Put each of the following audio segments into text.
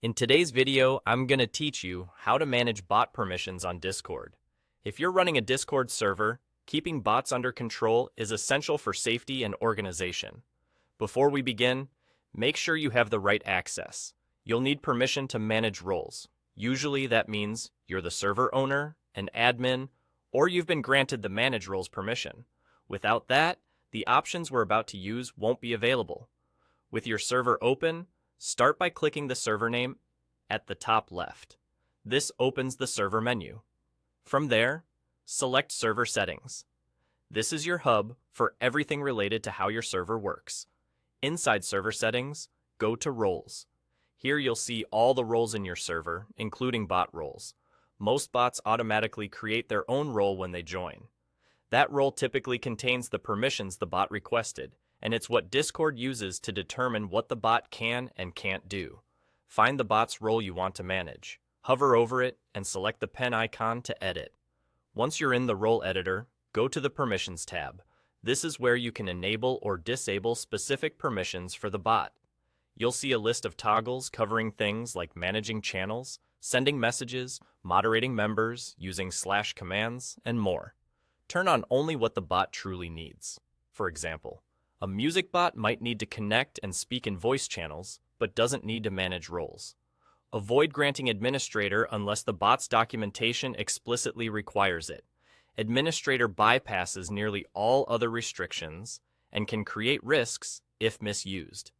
In today's video, I'm going to teach you how to manage bot permissions on Discord. If you're running a Discord server, keeping bots under control is essential for safety and organization. Before we begin, make sure you have the right access. You'll need permission to manage roles. Usually that means you're the server owner, an admin, or you've been granted the manage roles permission. Without that, the options we're about to use won't be available. With your server open, start by clicking the server name at the top left. This opens the server menu. From there, select Server Settings. This is your hub for everything related to how your server works. Inside Server Settings, go to Roles. Here you'll see all the roles in your server, including bot roles. Most bots automatically create their own role when they join. That role typically contains the permissions the bot requested, and it's what Discord uses to determine what the bot can and can't do. Find the bot's role you want to manage. Hover over it and select the pen icon to edit. Once you're in the role editor, go to the Permissions tab. This is where you can enable or disable specific permissions for the bot. You'll see a list of toggles covering things like managing channels, sending messages, moderating members, using /commands, and more. Turn on only what the bot truly needs. For example, a music bot might need to connect and speak in voice channels, but doesn't need to manage roles. Avoid granting administrator unless the bot's documentation explicitly requires it. Administrator bypasses nearly all other restrictions and can create risks if misused.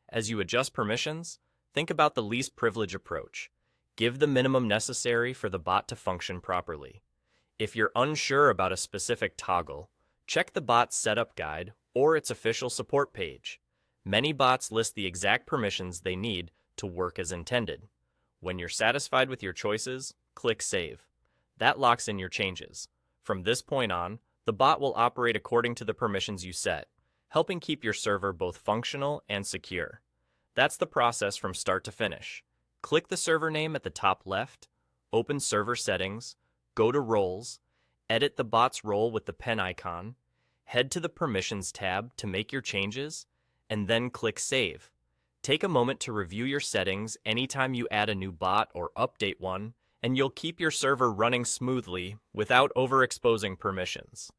As you adjust permissions, think about the least privilege approach. Give the minimum necessary for the bot to function properly. If you're unsure about a specific toggle, check the bot's setup guide or its official support page. Many bots list the exact permissions they need to work as intended. When you're satisfied with your choices, click Save. That locks in your changes. From this point on, the bot will operate according to the permissions you set, helping keep your server both functional and secure. That's the process from start to finish. Click the server name at the top left, open Server Settings, go to Roles, edit the bot's role with the pen icon, head to the Permissions tab to make your changes, and then click Save. Take a moment to review your settings anytime you add a new bot or update one, and you'll keep your server running smoothly without overexposing permissions.